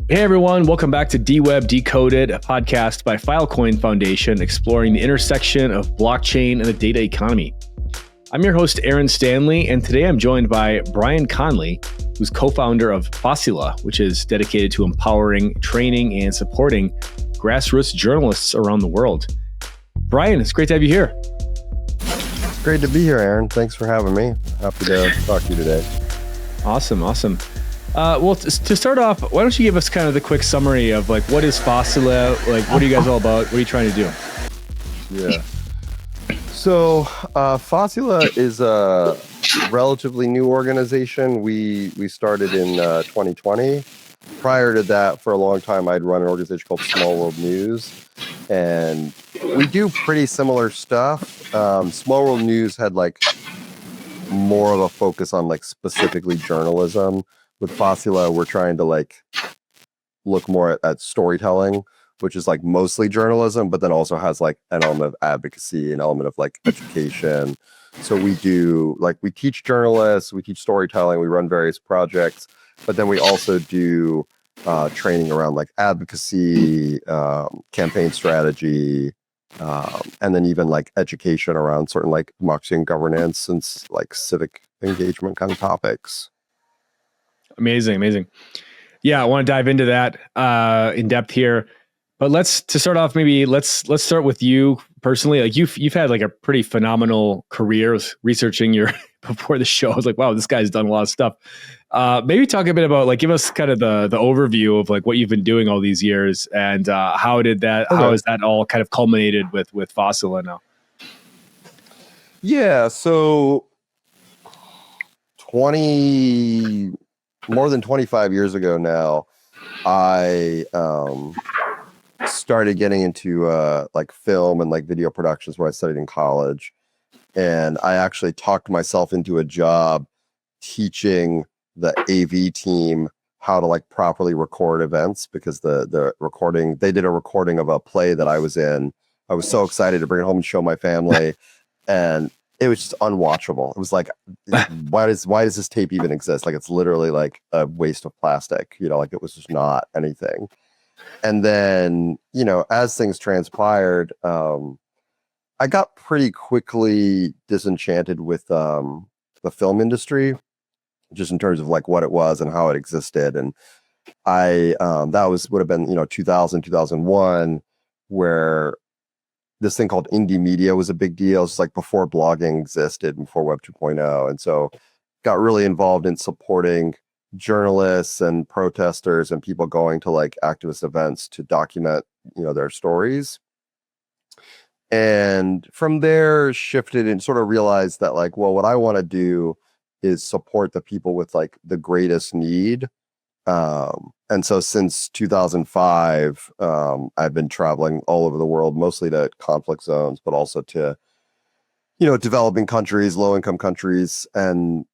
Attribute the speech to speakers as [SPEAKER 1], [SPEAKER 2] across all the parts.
[SPEAKER 1] Hey everyone, welcome back to DWeb Decoded, a podcast by Filecoin Foundation exploring the intersection of blockchain and the data economy. I'm your host, Aaron Stanley, and today I'm joined by Brian Conley, who's co-founder of Fasila, which is dedicated to empowering, training, and supporting grassroots journalists around the world. Brian, it's great to have you here.
[SPEAKER 2] It's great to be here, Aaron. Thanks for having me. Happy to talk to you today.
[SPEAKER 1] Awesome. Well, to start off, why don't you give us kind of the quick summary of like what is Fasila? Like, what are you guys all about? What are you trying to do?
[SPEAKER 2] Yeah. So Fasila is a relatively new organization. We started in 2020. Prior to that, for a long time, I'd run an organization called Small World News, and we do pretty similar stuff. Small World News had like more of a focus on like specifically journalism. With Fasila, we're trying to like look more at storytelling, which is like mostly journalism, but then also has like an element of advocacy, an element of like education. So we teach journalists, we teach storytelling, we run various projects, but then we also do training around like advocacy, campaign strategy, and then even like education around certain like democracy and governance and like civic engagement kind of topics.
[SPEAKER 1] Amazing. Yeah, I want to dive into that in depth here. But to start off, maybe let's start with you personally. Like you've had like a pretty phenomenal career researching your before the show. I was like, wow, this guy's done a lot of stuff. Maybe talk a bit about like give us kind of the overview of like what you've been doing all these years and how has that all kind of culminated with Fasila now?
[SPEAKER 2] Yeah, so more than 25 years ago now, I started getting into like film and like video productions where I studied in college. And I actually talked myself into a job teaching the AV team how to like properly record events, because the recording, they did a recording of a play that I was in. I was so excited to bring it home and show my family. And it was just unwatchable. It was like, why does this tape even exist? Like, it's literally like a waste of plastic, like it was just not anything. And then, as things transpired, I got pretty quickly disenchanted with the film industry, just in terms of like what it was and how it existed. And would have been, 2000, 2001, where this thing called indie media was a big deal. It's like before blogging existed, before Web 2.0. And so got really involved in supporting journalists and protesters and people going to like activist events to document, their stories. And from there shifted and sort of realized that like, well, what I want to do is support the people with like the greatest need. And so since 2005, I've been traveling all over the world, mostly to conflict zones, but also to, developing countries, low-income countries, and,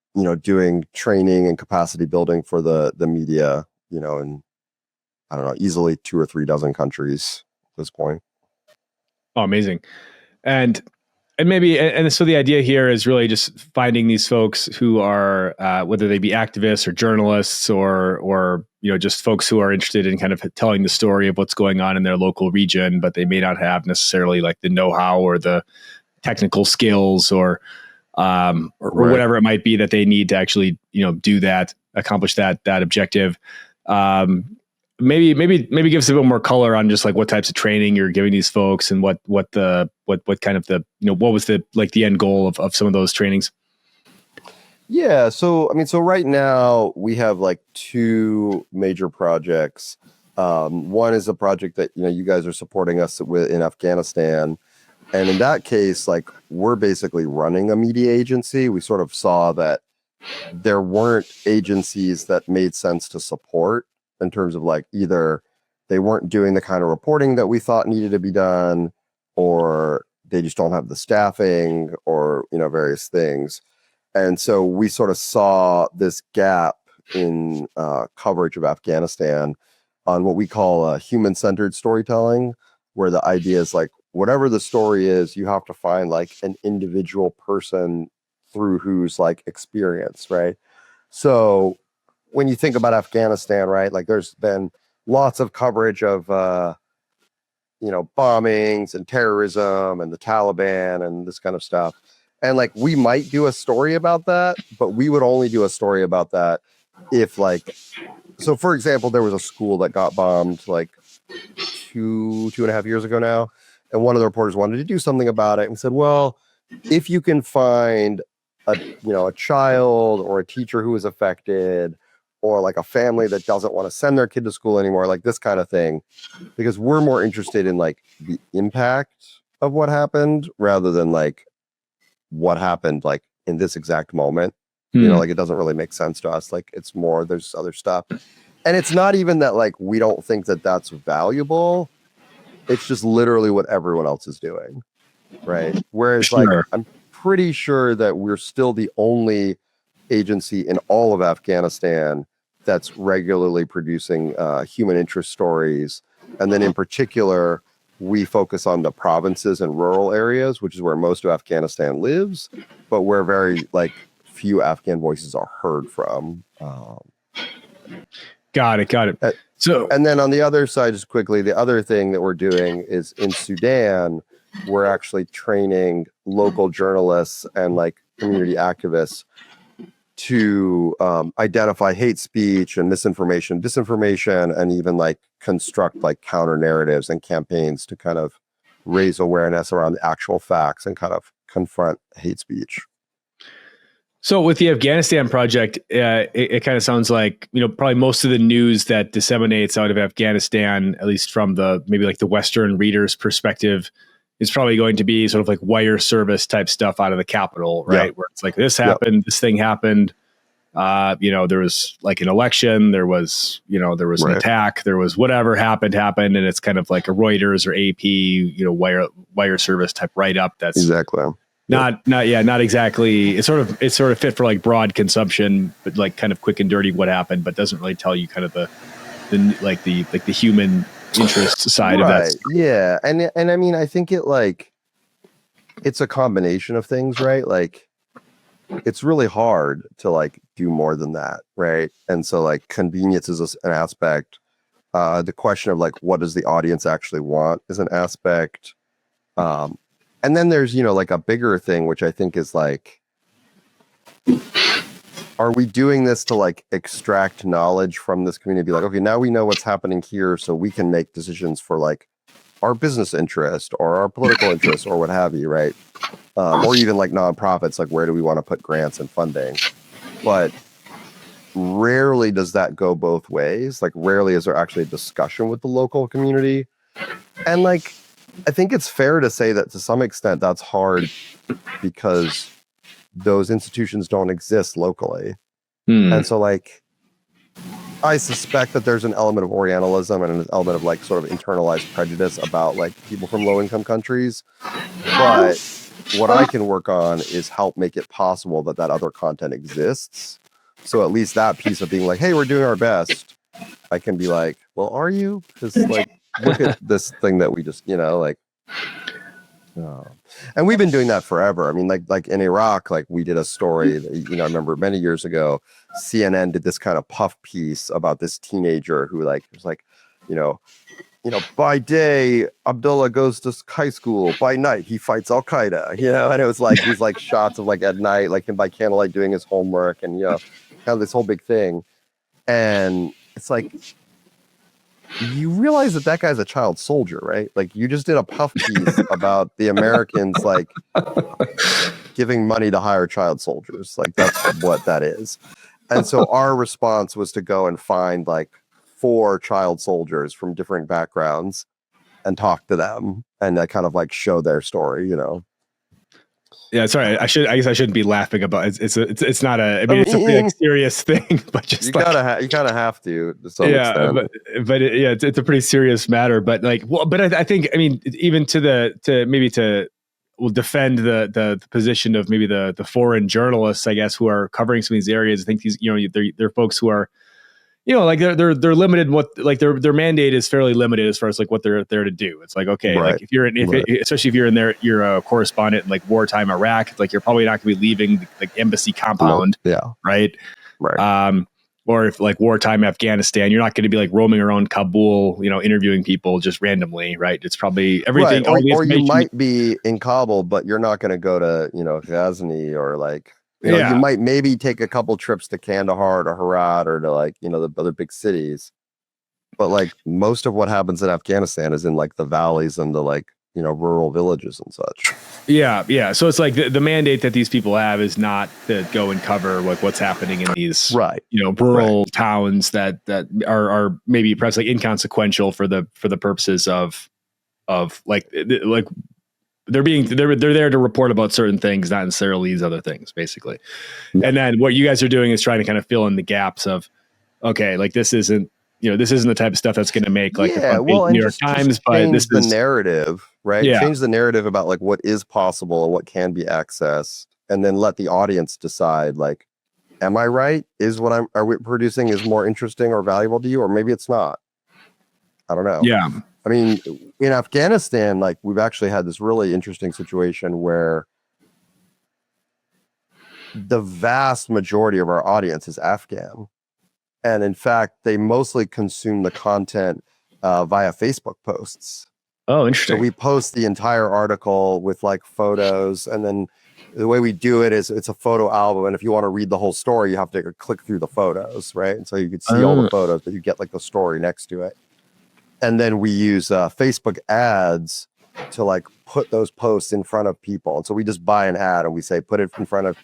[SPEAKER 2] doing training and capacity building for the media, in, I don't know, easily 2 or 3 dozen countries at this point.
[SPEAKER 1] Oh, amazing. And so the idea here is really just finding these folks who are, whether they be activists or journalists or just folks who are interested in kind of telling the story of what's going on in their local region, but they may not have necessarily like the know-how or the technical skills or whatever it might be that they need to actually, do that, accomplish that objective. Maybe give us a bit more color on just like what types of training you're giving these folks and what kind of the, what was the end goal of some of those trainings?
[SPEAKER 2] Yeah. So right now we have like 2 major projects. One is a project that, you guys are supporting us with in Afghanistan. And in that case, like we're basically running a media agency. We sort of saw that there weren't agencies that made sense to support, in terms of like either they weren't doing the kind of reporting that we thought needed to be done, or they just don't have the staffing, or, various things. And so we sort of saw this gap in coverage of Afghanistan on what we call human-centered storytelling, where the idea is like, whatever the story is, you have to find like an individual person through whose like experience, right? So when you think about Afghanistan, right, like there's been lots of coverage of bombings and terrorism and the Taliban and this kind of stuff. And like we might do a story about that, but we would only do a story about that if so for example, there was a school that got bombed like two and a half years ago now, and one of the reporters wanted to do something about it and said, well, if you can find a child or a teacher who is affected, or like a family that doesn't want to send their kid to school anymore, like this kind of thing, because we're more interested in like the impact of what happened rather than like what happened like in this exact moment. Like it doesn't really make sense to us. Like it's more, there's other stuff. And it's not even that like we don't think that that's valuable. It's just literally what everyone else is doing. Right. Whereas like I'm pretty sure that we're still the only agency in all of Afghanistan that's regularly producing human interest stories. And then in particular, we focus on the provinces and rural areas, which is where most of Afghanistan lives, but where very like few Afghan voices are heard from.
[SPEAKER 1] Got it. So,
[SPEAKER 2] and then on the other side, just quickly, the other thing that we're doing is in Sudan, we're actually training local journalists and like community activists to identify hate speech and misinformation, disinformation, and even like construct like counter narratives and campaigns to kind of raise awareness around the actual facts and kind of confront hate speech.
[SPEAKER 1] So with the Afghanistan project, it kind of sounds like, probably most of the news that disseminates out of Afghanistan, at least from maybe like the Western reader's perspective, is probably going to be sort of like wire service type stuff out of the capital, right?
[SPEAKER 2] Yep.
[SPEAKER 1] Where it's like this happened, this thing happened. There was like an election, there was an attack, there was whatever happened, and it's kind of like a Reuters or AP, wire service type write up. That's
[SPEAKER 2] exactly.
[SPEAKER 1] Not exactly. It's sort of fit for like broad consumption, but like kind of quick and dirty what happened, but doesn't really tell you kind of the human interest side of that.
[SPEAKER 2] Yeah. And I mean, I think it's a combination of things, right? Like it's really hard to like do more than that. Right. And so like convenience is an aspect. The question of like, what does the audience actually want is an aspect. And then there's, like a bigger thing, which I think is like, are we doing this to like extract knowledge from this community? Be like, okay, now we know what's happening here, so we can make decisions for like our business interest or our political interest or what have you, right? Or even like nonprofits, like where do we want to put grants and funding? But rarely does that go both ways. Like rarely is there actually a discussion with the local community. And like, I think it's fair to say that to some extent that's hard because those institutions don't exist locally. And so like, I suspect that there's an element of Orientalism and an element of like sort of internalized prejudice about like people from low income countries. But what I can work on is help make it possible that other content exists. So at least that piece of being like, hey, we're doing our best. I can be like, well, are you? Because like, look at this thing that we just, and we've been doing that forever. I mean, like in Iraq, like we did a story that, I remember many years ago, CNN did this kind of puff piece about this teenager who like was like, by day, Abdullah goes to high school. By night, he fights Al Qaeda, and it was like these like shots of like at night, like him by candlelight doing his homework and, kind of this whole big thing. And it's like, you realize that guy's a child soldier, right? Like you just did a puff piece about the Americans, like giving money to hire child soldiers. Like that's what that is. And so our response was to go and find like 4 child soldiers from different backgrounds and talk to them and kind of like show their story,
[SPEAKER 1] Yeah, sorry. I guess I shouldn't be laughing about it. It's not a. I mean, it's a pretty serious thing, but just
[SPEAKER 2] you kind of have to some extent.
[SPEAKER 1] But it's a pretty serious matter. But like, but I think even to defend the position of maybe the foreign journalists, I guess, who are covering some of these areas. I think these they're folks who are like they're limited. What like their mandate is fairly limited as far as like what they're there to do. It's like, okay,
[SPEAKER 2] right.
[SPEAKER 1] like especially if you're in there, you're a correspondent in like wartime Iraq. It's like you're probably not going to be leaving the like embassy compound.
[SPEAKER 2] Yeah.
[SPEAKER 1] Right. or if like wartime Afghanistan, you're not going to be like roaming around Kabul, interviewing people just randomly, right? It's probably everything.
[SPEAKER 2] Right.
[SPEAKER 1] All the
[SPEAKER 2] Or you
[SPEAKER 1] information.
[SPEAKER 2] might be in Kabul, but you're not going to go to, Ghazni or like, you
[SPEAKER 1] Yeah.
[SPEAKER 2] might maybe take a couple trips to Kandahar or Herat or to like, the other big cities. But like most of what happens in Afghanistan is in like the valleys and the like, rural villages and such.
[SPEAKER 1] Yeah. Yeah. So it's like the mandate that these people have is not to go and cover like what's happening in these,
[SPEAKER 2] Right.
[SPEAKER 1] rural towns that are maybe perhaps like inconsequential for the purposes of like they're there to report about certain things, not necessarily these other things, basically.
[SPEAKER 2] Yeah.
[SPEAKER 1] And then what you guys are doing is trying to kind of fill in the gaps of, okay, like this isn't the type of stuff that's going to make like the front page New York Times, but this
[SPEAKER 2] the
[SPEAKER 1] is
[SPEAKER 2] narrative, right?
[SPEAKER 1] Yeah.
[SPEAKER 2] Change the narrative about like what is possible and what can be accessed, and then let the audience decide like, am I right? Is what are we producing is more interesting or valuable to you, or maybe it's not. I don't know.
[SPEAKER 1] Yeah.
[SPEAKER 2] I mean, in Afghanistan, like we've actually had this really interesting situation where the vast majority of our audience is Afghan. And in fact, they mostly consume the content via Facebook posts.
[SPEAKER 1] Oh, interesting.
[SPEAKER 2] So we post the entire article with like photos, and then the way we do it is it's a photo album. And if you want to read the whole story, you have to click through the photos, right? And so you could see all the photos, but you get like the story next to it. And then we use Facebook ads to like put those posts in front of people. And so we just buy an ad and we say, put it in front of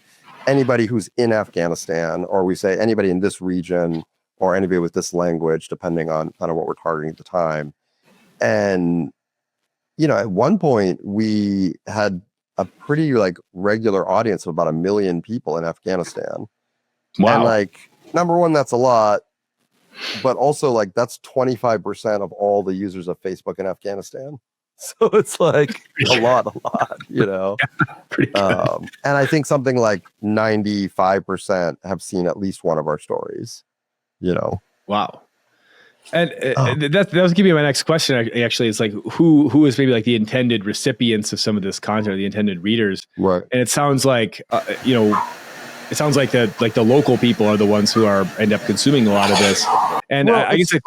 [SPEAKER 2] anybody who's in Afghanistan, or we say anybody in this region, or anybody with this language, depending on kind of what we're targeting at the time. And, at one point we had a pretty like regular audience of about 1 million people in Afghanistan.
[SPEAKER 1] Wow.
[SPEAKER 2] And like, number one, that's a lot, but also like that's 25% of all the users of Facebook in Afghanistan. So it's like a lot,
[SPEAKER 1] Yeah, pretty good.
[SPEAKER 2] And I think something like 95% have seen at least one of our stories,
[SPEAKER 1] Wow. And that was giving me my next question. Actually, it's like who is maybe like the intended recipients of some of this content, or the intended readers,
[SPEAKER 2] right?
[SPEAKER 1] And it sounds like it sounds like the local people are the ones who end up consuming a lot of this. And I guess the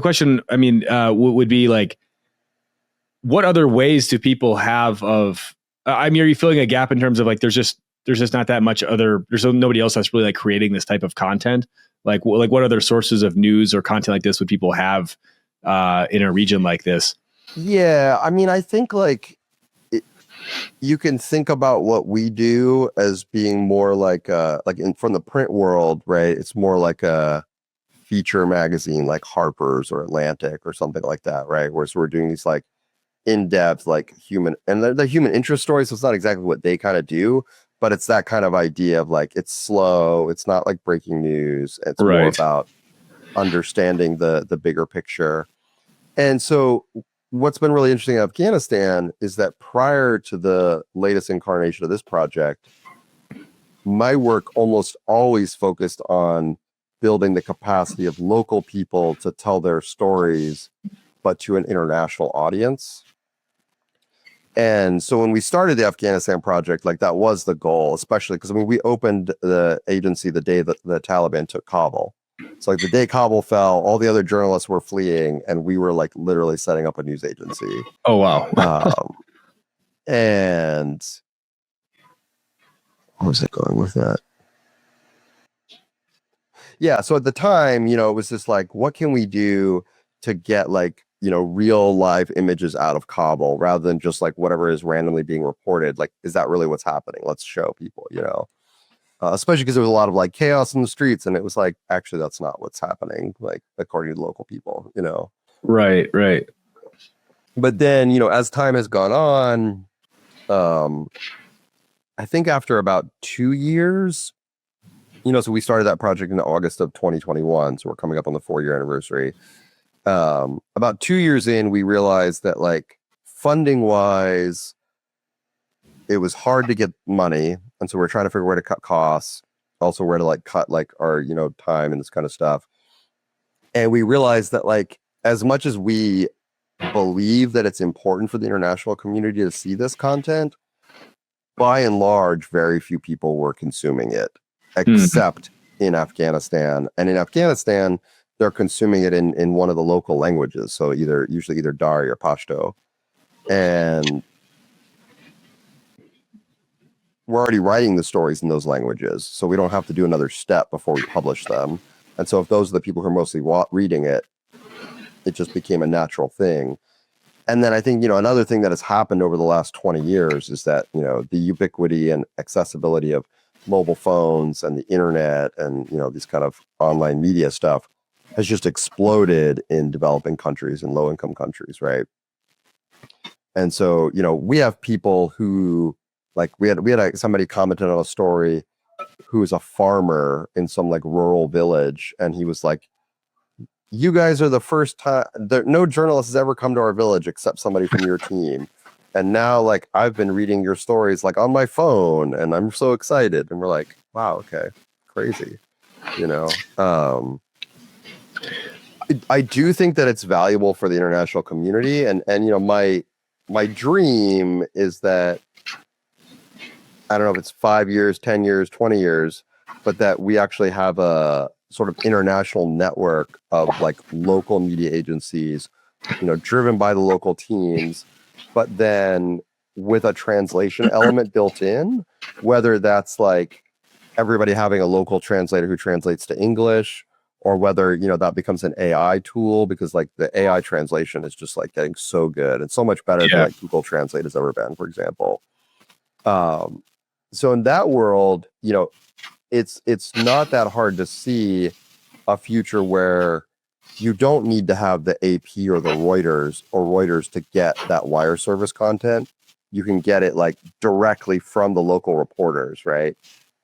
[SPEAKER 1] question I mean would be like, what other ways do people have of? I mean, are you filling a gap in terms of like there's just not that much there's nobody else that's really like creating this type of content? Like what other sources of news or content like this would people have in a region like this?
[SPEAKER 2] Yeah, I mean, I think like you can think about what we do as being more like from the print world, right? It's more like a feature magazine like Harper's or Atlantic or something like that, right? Whereas we're doing these like in-depth like human and the human interest stories. So it's not exactly what they kind of do, but it's that kind of idea of like it's slow, it's not like breaking news, it's more about understanding the bigger picture. And so what's been really interesting in Afghanistan is that prior to the latest incarnation of this project, my work almost always focused on building the capacity of local people to tell their stories, but to an international audience. And so when we started the Afghanistan project, like that was the goal, especially because I mean, we opened the agency the day that the Taliban took Kabul. So like the day Kabul fell, all the other journalists were fleeing, and we were like literally setting up a news agency.
[SPEAKER 1] Oh, wow.
[SPEAKER 2] And where was I going with that? Yeah. So at the time, it was just like, what can we do to get like, real live images out of Kabul rather than just like whatever is randomly being reported? Like, is that really what's happening? Let's show people, especially because there was a lot of like chaos in the streets, and it was like, actually, that's not what's happening, like according to local people,
[SPEAKER 1] Right.
[SPEAKER 2] But then, as time has gone on, I think after about 2 years, so we started that project in August of 2021. So we're coming up on the 4-year anniversary. About 2 years in, we realized that like funding wise, it was hard to get money. And so we're trying to figure where to cut costs, also where to like cut like our, time and this kind of stuff. And we realized that like, as much as we believe that it's important for the international community to see this content, by and large, very few people were consuming it. except in Afghanistan. And in Afghanistan, they're consuming it in one of the local languages. So usually either Dari or Pashto. And we're already writing the stories in those languages. So we don't have to do another step before we publish them. And so if those are the people who are mostly reading it, it just became a natural thing. And then I think, another thing that has happened over the last 20 years is that, the ubiquity and accessibility of mobile phones and the internet and, these kind of online media stuff has just exploded in developing countries and low income countries, right? And so, we have people who, like, we had somebody commented on a story who is a farmer in some like rural village, and he was like, you guys are the first time no journalist has ever come to our village except somebody from your team. And now, like, I've been reading your stories like on my phone and I'm so excited. And we're like, wow, okay, crazy. I do think that it's valuable for the international community. And my dream is that, I don't know if it's 5 years, 10 years, 20 years, but that we actually have a sort of international network of like local media agencies, driven by the local teams, but then with a translation element built in, whether that's like everybody having a local translator who translates to English, or whether, that becomes an AI tool, because like the AI translation is just like getting so good and so much better than like Google Translate has ever been, for example. So in that world, it's not that hard to see a future where you don't need to have the AP or the Reuters to get that wire service content. You can get it like directly from the local reporters, right?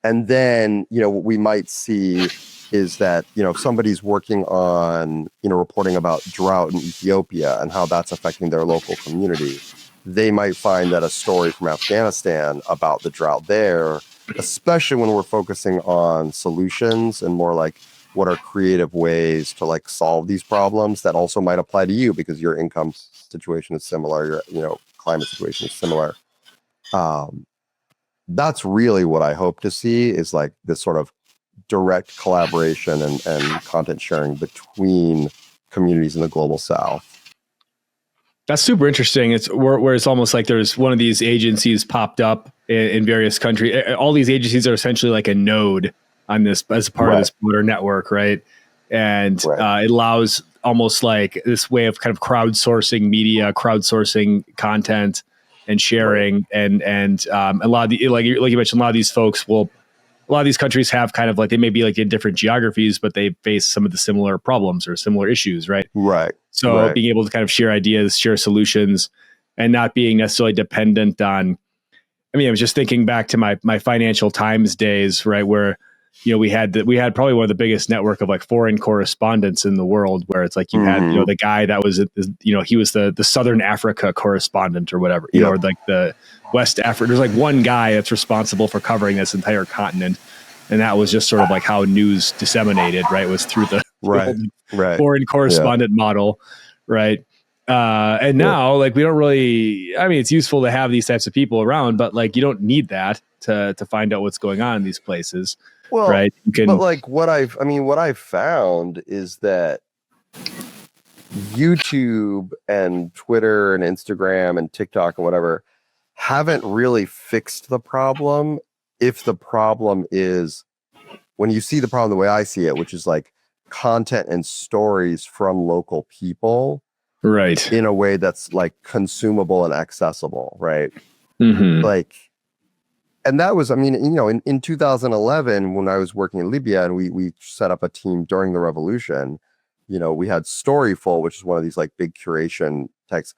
[SPEAKER 2] And then, what we might see is that, if somebody's working on, reporting about drought in Ethiopia and how that's affecting their local community, they might find that a story from Afghanistan about the drought there, especially when we're focusing on solutions and more like what are creative ways to like solve these problems that also might apply to you because your income situation is similar, your climate situation is similar. That's really what I hope to see, is like this sort of direct collaboration and content sharing between communities in the global South.
[SPEAKER 1] That's super interesting. It's where it's almost like there's one of these agencies popped up in various countries. All these agencies are essentially like a node on this as part of this broader network, right? And it allows almost like this way of kind of crowdsourcing media, crowdsourcing content, and sharing. And a lot of the like you mentioned, a lot of these folks will. A lot of these countries have kind of like, they may be like in different geographies, but they face some of the similar problems or similar issues, right?
[SPEAKER 2] Right.
[SPEAKER 1] So being able to kind of share ideas, share solutions, and not being necessarily dependent on, I mean, I was just thinking back to my Financial Times days, right? Where, we had probably one of the biggest network of like foreign correspondents in the world, where it's like you had, the guy that was, he was the Southern Africa correspondent or whatever, or like the West Africa. There's like one guy that's responsible for covering this entire continent. And that was just sort of like how news disseminated, right? Was through the foreign correspondent model, right? And now, like, we don't really, I mean, it's useful to have these types of people around, but like, you don't need that to find out what's going on in these places.
[SPEAKER 2] Well,
[SPEAKER 1] right.
[SPEAKER 2] But like what I've found is that YouTube and Twitter and Instagram and TikTok and whatever haven't really fixed the problem. If the problem is, when you see the problem the way I see it, which is like content and stories from local people,
[SPEAKER 1] right,
[SPEAKER 2] in a way that's like consumable and accessible, right? Like, and that was, I mean, in 2011, when I was working in Libya and we set up a team during the revolution, we had Storyful, which is one of these like big curation texts,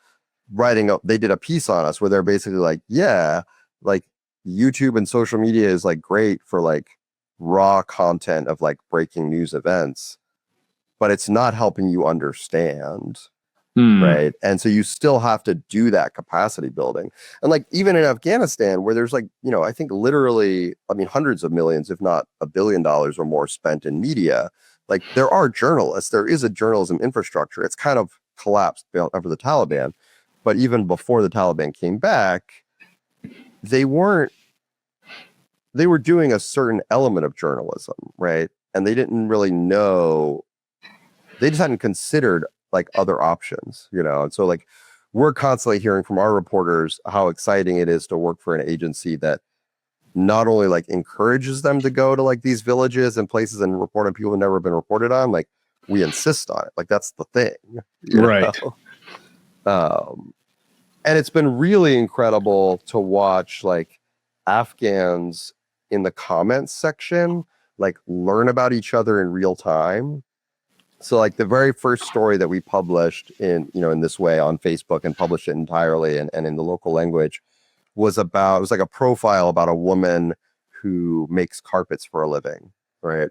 [SPEAKER 2] they did a piece on us where they're basically like, yeah, like YouTube and social media is like great for like raw content of like breaking news events, but it's not helping you understand. Right. And so you still have to do that capacity building. And like, even in Afghanistan, where there's like, I think literally, I mean, hundreds of millions, if not $1 billion or more spent in media, like there are journalists, there is a journalism infrastructure. It's kind of collapsed after the Taliban. But even before the Taliban came back, they weren't they were doing a certain element of journalism, right? And they didn't really know, they just hadn't considered like other options, you know? And so like we're constantly hearing from our reporters how exciting it is to work for an agency that not only like encourages them to go to like these villages and places and report on people who've never been reported on, like we insist on it. Like that's the thing, you
[SPEAKER 1] Right.
[SPEAKER 2] know? And it's been really incredible to watch like Afghans in the comments section, like learn about each other in real time. So like the very first story that we published in, you know, in this way on Facebook and published it entirely and in the local language was about, it was like a profile about a woman who makes carpets for a living, right?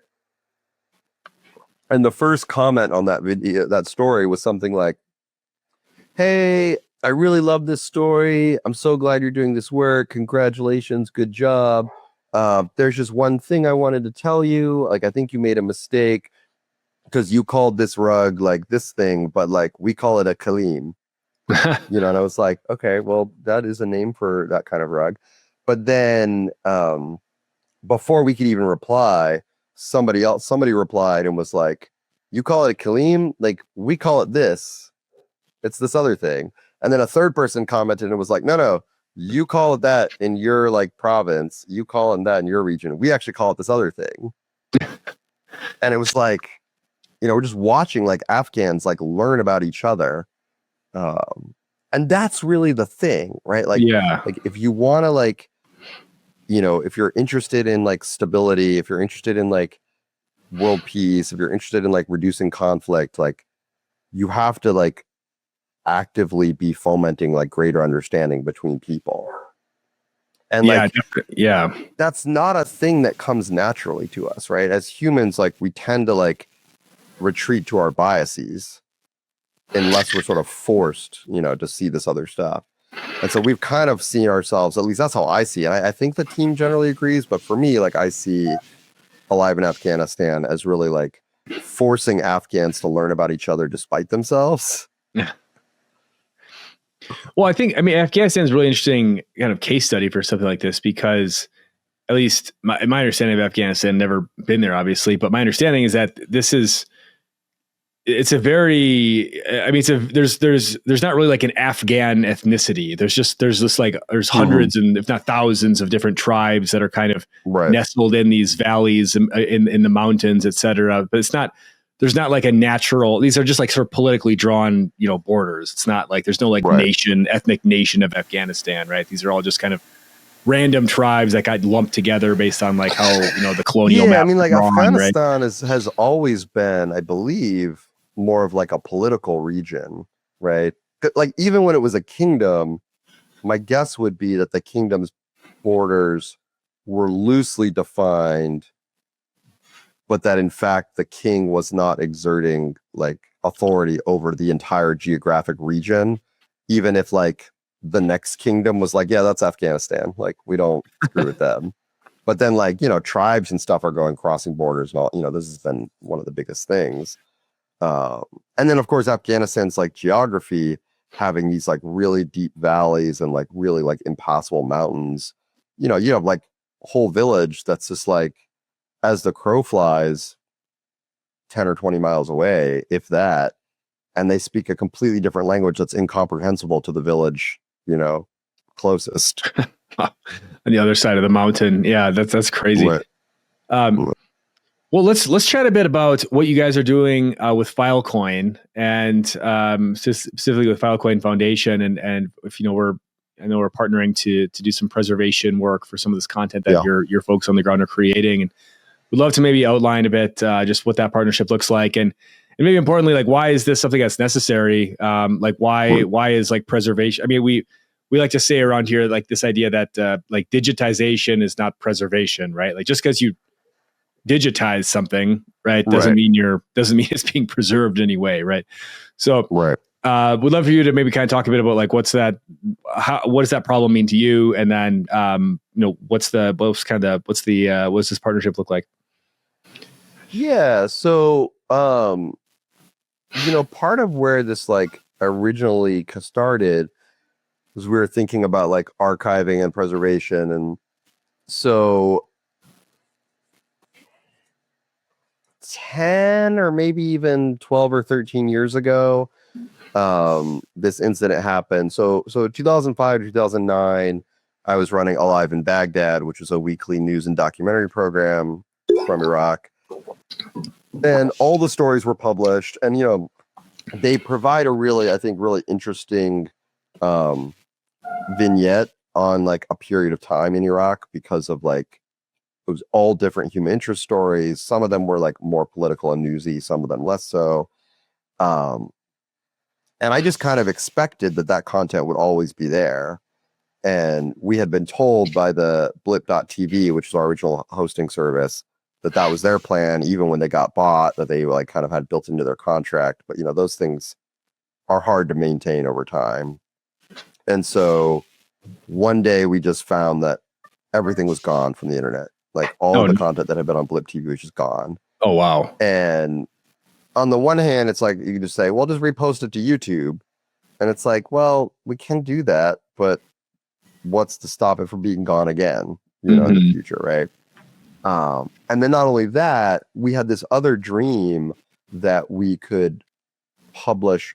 [SPEAKER 2] And the first comment on that video, that story was something like, "Hey, I really love this story. I'm so glad you're doing this work. Congratulations. Good job. There's just one thing I wanted to tell you. Like, I think you made a mistake because you called this rug like this thing, but like we call it a kalim." You know, and I was like, okay, well, that is a name for that kind of rug. But then before we could even reply, somebody replied and was like, "You call it a kalim? Like, we call it this. It's this other thing." And then a third person commented and was like, no, you call it that in your like province. You call it that in your region. We actually call it this other thing. And it was like, you know, we're just watching like Afghans like learn about each other. And that's really the thing, right? Like,
[SPEAKER 1] Yeah.
[SPEAKER 2] like if you want to like, you know, if you're interested in like stability, if you're interested in like world peace, if you're interested in like reducing conflict, like you have to like actively be fomenting like greater understanding between people. And
[SPEAKER 1] Yeah.
[SPEAKER 2] like,
[SPEAKER 1] Yeah.
[SPEAKER 2] that's not a thing that comes naturally to us, right? As humans, like we tend to like retreat to our biases unless we're sort of forced, you know, to see this other stuff. And so we've kind of seen ourselves, at least that's how I see it. I think the team generally agrees, but for me, like I see Alive in Afghanistan as really like forcing Afghans to learn about each other despite themselves.
[SPEAKER 1] Yeah. Well, I mean, Afghanistan is a really interesting kind of case study for something like this because at least my understanding of Afghanistan, never been there, obviously, but my understanding is that it's a very, I mean, there's not really like an Afghan ethnicity. There's hundreds and if not thousands of different tribes that are kind of nestled in these valleys in the mountains, et cetera. But there's not like a natural, these are just like sort of politically drawn, you know, borders. It's not like, there's no like ethnic nation of Afghanistan, right? These are all just kind of random tribes that got lumped together based on like how, you know, the colonial map.
[SPEAKER 2] I mean, like Afghanistan has always been, I believe, more of like a political region, right? Like even when it was a kingdom, my guess would be that the kingdom's borders were loosely defined, but that in fact the king was not exerting like authority over the entire geographic region, even if like the next kingdom was like, yeah, that's Afghanistan, like we don't agree with them. But then like, you know, tribes and stuff are crossing borders and all, you know, this has been one of the biggest things. And then of course Afghanistan's like geography, having these like really deep valleys and like really like impassable mountains, you know, you have like a whole village that's just like, as the crow flies 10 or 20 miles away, if that, and they speak a completely different language that's incomprehensible to the village, you know, closest.
[SPEAKER 1] On the other side of the mountain. Yeah, that's crazy.
[SPEAKER 2] Right.
[SPEAKER 1] Well, let's chat a bit about what you guys are doing with Filecoin and specifically with Filecoin Foundation, and if you know I know we're partnering to do some preservation work for some of this content that your folks on the ground are creating, and we'd love to maybe outline a bit just what that partnership looks like, and maybe importantly, like why is this something that's necessary? Like why is like preservation? I mean, we like to say around here like this idea that like digitization is not preservation, right? Like just because you digitize something, right, doesn't mean it's being preserved in any way, right? So we'd love for you to maybe kind of talk a bit about like what does that problem mean to you, and then you know what does this partnership look like?
[SPEAKER 2] Yeah, so you know, part of where this like originally started was we were thinking about like archiving and preservation, and so 10 or maybe even 12 or 13 years ago, this incident happened. So 2005 to 2009, I was running Alive in Baghdad, which was a weekly news and documentary program from Iraq. And all the stories were published, and they provide a really, I think, really interesting vignette on like a period of time in Iraq, because of like it was all different human interest stories. Some of them were like more political and newsy, some of them less so. And I just kind of expected that content would always be there. And we had been told by the blip.tv, which is our original hosting service, that was their plan, even when they got bought, that they like kind of had built into their contract. But those things are hard to maintain over time. And so one day we just found that everything was gone from the internet. Like all of the content that had been on Blip TV was just gone.
[SPEAKER 1] Oh, wow.
[SPEAKER 2] And on the one hand, it's like you can just say, well, just repost it to YouTube. And it's like, well, we can do that, but what's to stop it from being gone again, in the future, right? And then not only that, we had this other dream that we could publish,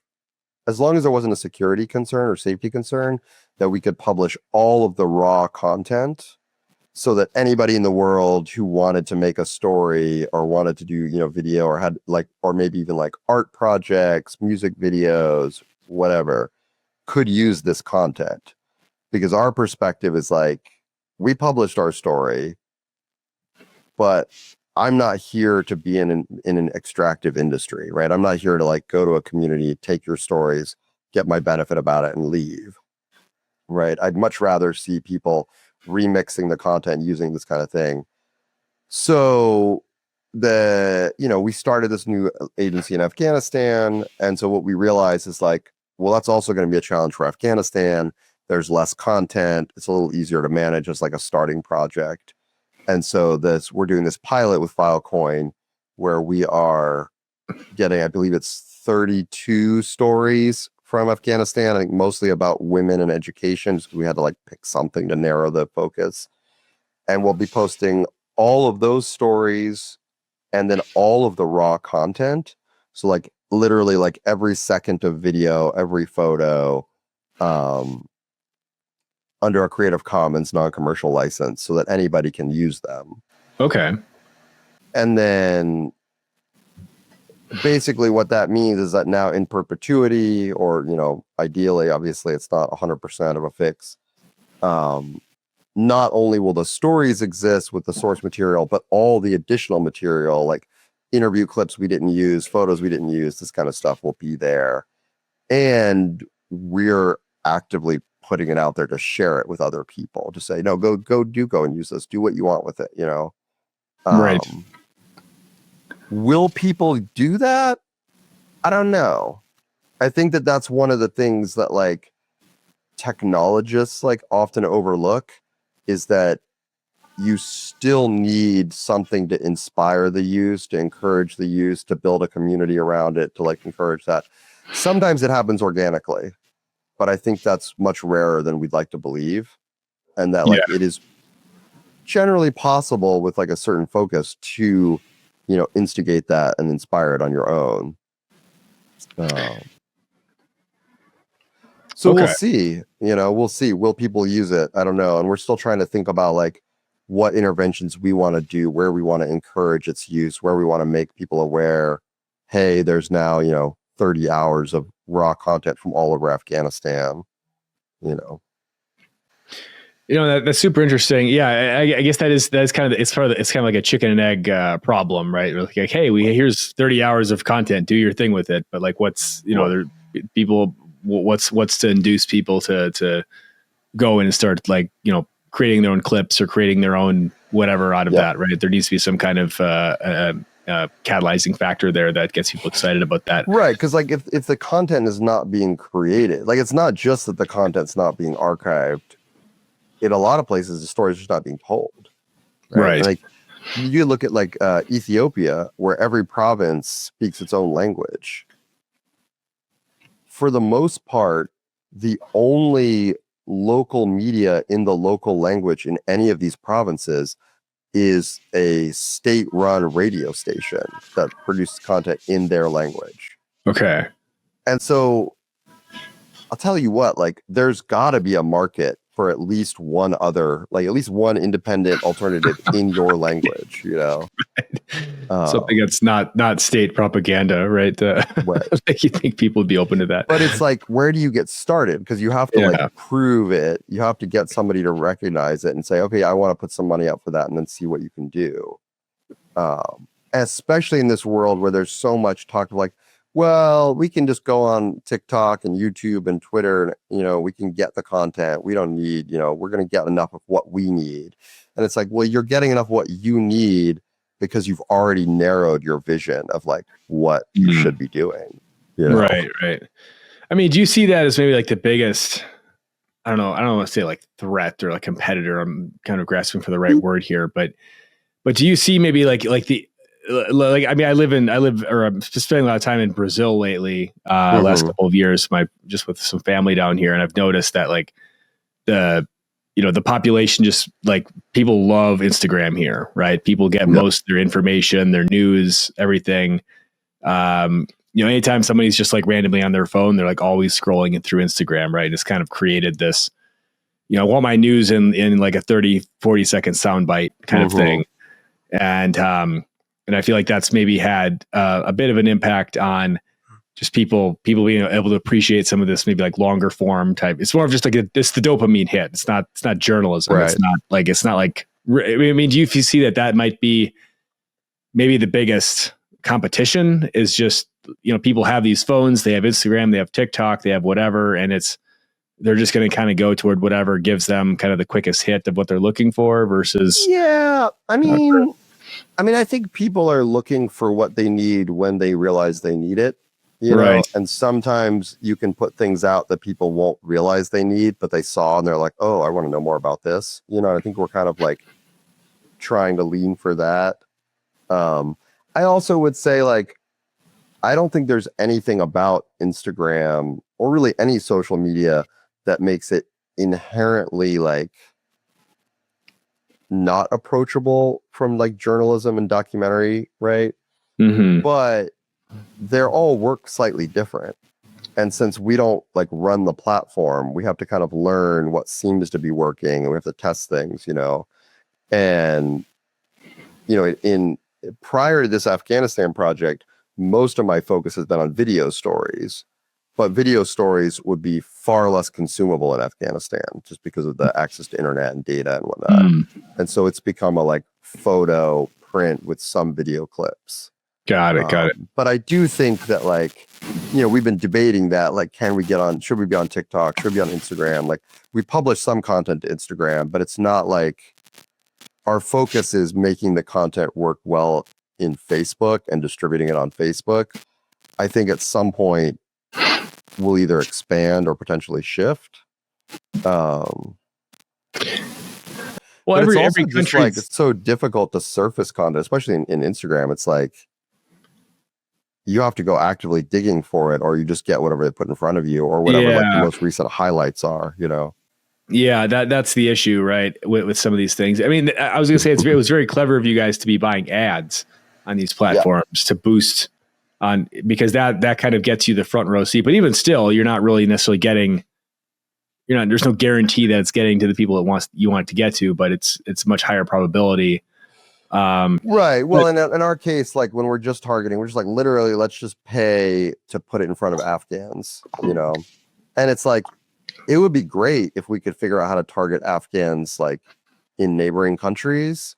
[SPEAKER 2] as long as there wasn't a security concern or safety concern, that we could publish all of the raw content, so that anybody in the world who wanted to make a story or wanted to do, video, or had like, or maybe even like art projects, music videos, whatever, could use this content. Because our perspective is like, we published our story, but I'm not here to be in an extractive industry, right? I'm not here to like go to a community, take your stories, get my benefit about it, and leave, right? I'd much rather see people remixing the content using this kind of thing. So we started this new agency in Afghanistan. And so what we realized is like, well, that's also going to be a challenge for Afghanistan. There's less content. It's a little easier to manage as like a starting project. And so we're doing this pilot with Filecoin, where we are getting, I believe it's 32 stories from Afghanistan, I think mostly about women and education, just because we had to like pick something to narrow the focus. And we'll be posting all of those stories and then all of the raw content. So like literally like every second of video, every photo, under a Creative Commons non-commercial license, so that anybody can use them.
[SPEAKER 1] Okay.
[SPEAKER 2] And then basically what that means is that now in perpetuity, or ideally, obviously it's not 100% of a fix, not only will the stories exist with the source material, but all the additional material, like interview clips we didn't use, photos we didn't use, this kind of stuff will be there. And we're actively putting it out there to share it with other people, to say, no, go and use this, do what you want with it,
[SPEAKER 1] Right.
[SPEAKER 2] Will people do that? I don't know. I think that's one of the things that like technologists like often overlook, is that you still need something to inspire the use, to encourage the use, to build a community around it, to like encourage that. Sometimes it happens organically, but I think that's much rarer than we'd like to believe. And that like it is generally possible with like a certain focus to instigate that and inspire it on your own. So we'll see, we'll see. Will people use it? I don't know. And we're still trying to think about like what interventions we want to do, where we want to encourage its use, where we want to make people aware, hey, there's now, 30 hours of raw content from all over Afghanistan,
[SPEAKER 1] That's super interesting. Yeah, I guess that's kind of, it's kind of like a chicken and egg problem, right? Like, hey, here's 30 hours of content, do your thing with it. But like, what's what's to induce people to go in and start like creating their own clips or creating their own whatever out of that, right? There needs to be some kind of catalyzing factor there that gets people excited about that,
[SPEAKER 2] right? Because like if the content is not being created, like it's not just that the content's not being archived. In a lot of places, the story is just not being told. Right. Like you look at like Ethiopia, where every province speaks its own language. For the most part, the only local media in the local language in any of these provinces is a state-run radio station that produces content in their language.
[SPEAKER 1] Okay.
[SPEAKER 2] And so I'll tell you what, like, there's got to be a market for at least one independent alternative in your language, you know?
[SPEAKER 1] Something that's not state propaganda, right?
[SPEAKER 2] Right.
[SPEAKER 1] You think people would be open to that.
[SPEAKER 2] But it's like, where do you get started? Because you have to like prove it. You have to get somebody to recognize it and say, okay, I want to put some money up for that, and then see what you can do. Especially in this world where there's so much talk of like, well, we can just go on TikTok and YouTube and Twitter, and, you know, we can get the content. We don't need, you know, we're going to get enough of what we need. And it's like, well, you're getting enough of what you need because you've already narrowed your vision of like what you should be doing. You know?
[SPEAKER 1] Right. I mean, do you see that as maybe like the biggest, I don't want to say like threat or like competitor. I'm kind of grasping for the right word here, but do you see maybe like I mean, I'm spending a lot of time in Brazil lately, last couple of years, just with some family down here. And I've noticed that like the population, just like people love Instagram here, right? People get most of their information, their news, everything. Anytime somebody's just like randomly on their phone, they're like always scrolling it through Instagram, right? It's kind of created this, I want my news in like a 30-40 second soundbite kind of thing. And I feel like that's maybe had a bit of an impact on just people being able to appreciate some of this, maybe like longer form type. It's more of just like it's the dopamine hit. It's not journalism. Right. It's not like, I mean, do you see that might be maybe the biggest competition is just, people have these phones, they have Instagram, they have TikTok, they have whatever, and they're just going to kind of go toward whatever gives them kind of the quickest hit of what they're looking for versus.
[SPEAKER 2] Yeah. I mean, I think people are looking for what they need when they realize they need it, you know, and sometimes you can put things out that people won't realize they need, but they saw and they're like, oh, I want to know more about this. I think we're kind of like trying to lean for that. I also would say like, I don't think there's anything about Instagram or really any social media that makes it inherently like not approachable from like journalism and documentary, right? But they're all work slightly different. And since we don't like run the platform, we have to kind of learn what seems to be working, and we have to test things, and in prior to this Afghanistan project, most of my focus has been on video stories, but video stories would be far less consumable in Afghanistan just because of the access to internet and data and whatnot. And so it's become a like photo print with some video clips.
[SPEAKER 1] Got it.
[SPEAKER 2] But I do think that like, we've been debating that, like, should we be on TikTok? Should we be on Instagram? Like we publish some content to Instagram, but it's not like our focus is making the content work well in Facebook and distributing it on Facebook. I think at some point we'll either expand or potentially shift. Well, every country, like, it's so difficult to surface content, especially in Instagram. It's like you have to go actively digging for it, or you just get whatever they put in front of you, or whatever like the most recent highlights are. Yeah,
[SPEAKER 1] that's the issue, right? With some of these things. I mean, I was going to say it was very clever of you guys to be buying ads on these platforms to boost on, because that kind of gets you the front row seat. But even still, you're not really necessarily getting. There's no guarantee that it's getting to the people you want it to get to, but it's much higher probability.
[SPEAKER 2] Right. Well, in our case, like when we're just targeting, we're just like literally, let's just pay to put it in front of Afghans, and it's like, it would be great if we could figure out how to target Afghans like in neighboring countries.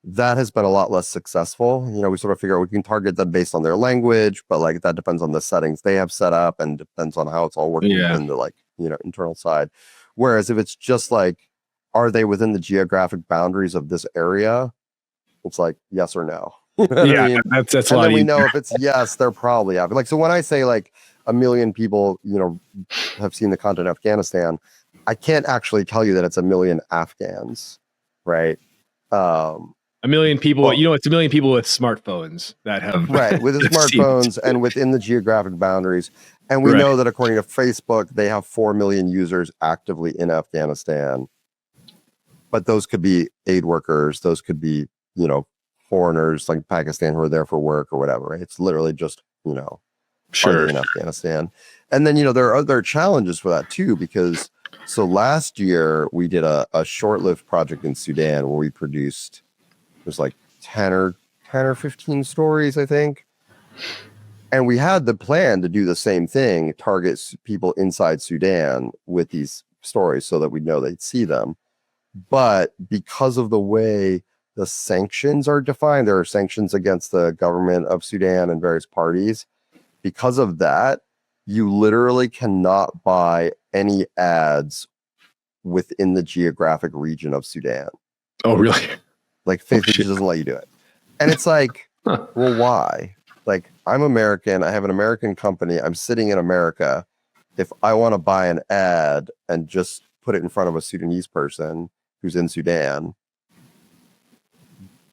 [SPEAKER 2] That has been a lot less successful. We sort of figure out we can target them based on their language, but like that depends on the settings they have set up and depends on how it's all working in the like, internal side. Whereas if it's just like, are they within the geographic boundaries of this area? It's like yes or no.
[SPEAKER 1] That's a lot.
[SPEAKER 2] And then we know if it's yes, they're probably out. Like, so when I say like 1 million people, have seen the content of Afghanistan, I can't actually tell you that it's 1 million Afghans, right?
[SPEAKER 1] 1 million people, it's 1 million people with smartphones that have
[SPEAKER 2] with the smartphones and within the geographic boundaries. And we know that according to Facebook, they have 4 million users actively in Afghanistan. But those could be aid workers, those could be foreigners like Pakistan who are there for work or whatever. Right? It's literally just,
[SPEAKER 1] Sure.
[SPEAKER 2] fighting in Afghanistan. And then, there are other challenges for that too, because so last year we did a short-lived project in Sudan where we produced, there's like 10 or 15 stories, I think. And we had the plan to do the same thing, target people inside Sudan with these stories so that we know they'd see them. But because of the way the sanctions are defined, there are sanctions against the government of Sudan and various parties. Because of that, you literally cannot buy any ads within the geographic region of Sudan.
[SPEAKER 1] Oh, really?
[SPEAKER 2] Like Facebook just doesn't let you do it. And it's like, well, why? Like, I'm American. I have an American company. I'm sitting in America. If I want to buy an ad and just put it in front of a Sudanese person who's in Sudan,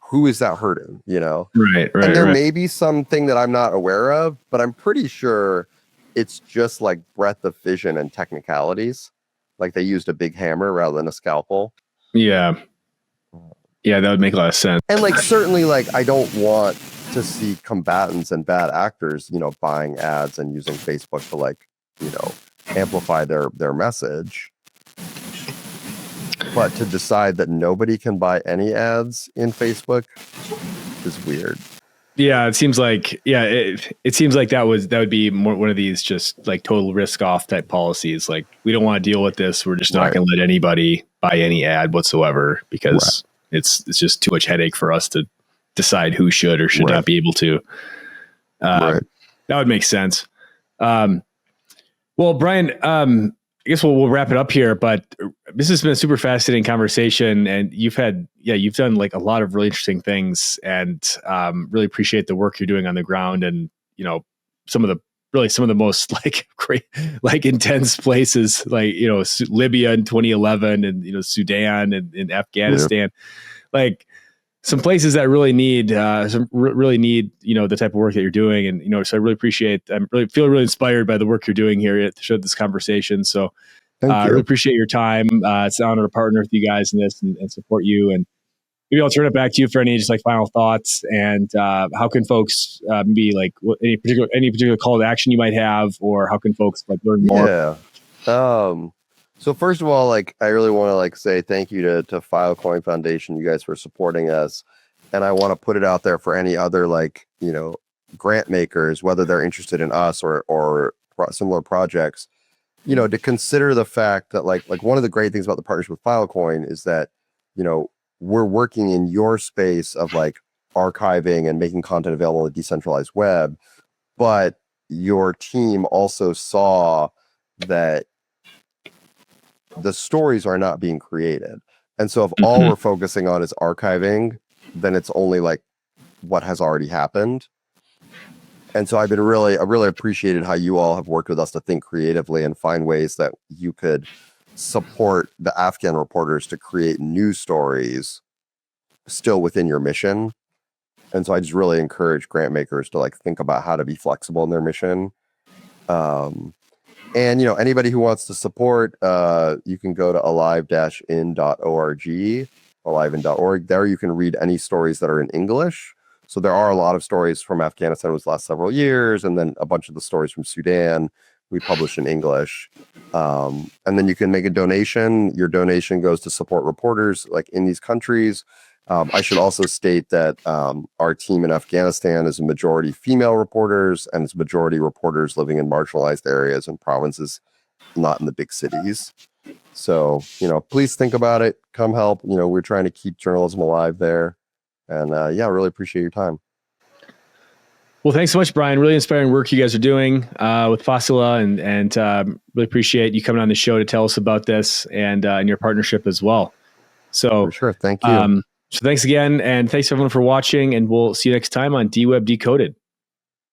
[SPEAKER 2] who is that hurting?
[SPEAKER 1] Right.
[SPEAKER 2] And there may be something that I'm not aware of, but I'm pretty sure it's just like breadth of vision and technicalities. Like they used a big hammer rather than a scalpel.
[SPEAKER 1] Yeah, that would make a lot of sense.
[SPEAKER 2] And like, certainly, like, I don't want to see combatants and bad actors, buying ads and using Facebook to like, amplify their message. But to decide that nobody can buy any ads in Facebook is weird.
[SPEAKER 1] Yeah, it seems like it seems like that would be more one of these just like total risk off type policies. Like, we don't want to deal with this. We're just not going to let anybody buy any ad whatsoever because it's just too much headache for us to decide who should or should not be able to. That would make sense. Well, Brian, I guess we'll wrap it up here, but this has been a super fascinating conversation, and you've done like a lot of really interesting things, and really appreciate the work you're doing on the ground, and some of the most like great, like intense places, like Libya in 2011, and Sudan and Afghanistan, like some places that really need the type of work that you're doing, and so I really feel really inspired by the work you're doing here to this conversation. So I really appreciate your time. It's an honor to partner with you guys in this and support you. And maybe I'll turn it back to you for any just like final thoughts, and how can folks maybe like any particular call to action you might have, or how can folks like learn more?
[SPEAKER 2] Yeah. So first of all, like, I really want to like say thank you to Filecoin Foundation, you guys, for supporting us. And I want to put it out there for any other like, grant makers, whether they're interested in us or similar projects, to consider the fact that like one of the great things about the partnership with Filecoin is that, we're working in your space of like archiving and making content available on the decentralized web. But your team also saw that the stories are not being created. And so if all we're focusing on is archiving, then it's only like what has already happened. And so I really appreciated how you all have worked with us to think creatively and find ways that you could support the Afghan reporters to create new stories still within your mission. And so I just really encourage grant makers to like think about how to be flexible in their mission. And anybody who wants to support, you can go to alive-in.org, alivein.org. There you can read any stories that are in English. So there are a lot of stories from Afghanistan over the last several years, and then a bunch of the stories from Sudan we publish in English. And then you can make a donation. Your donation goes to support reporters like in these countries. I should also state that our team in Afghanistan is a majority female reporters, and it's majority reporters living in marginalized areas and provinces, not in the big cities. So, please think about it. Come help. We're trying to keep journalism alive there. And really appreciate your time.
[SPEAKER 1] Well, thanks so much, Brian. Really inspiring work you guys are doing with Fasila, and really appreciate you coming on the show to tell us about this and your partnership as well. So,
[SPEAKER 2] for sure. Thank you.
[SPEAKER 1] So thanks again, and thanks everyone for watching, and we'll see you next time on DWeb Decoded.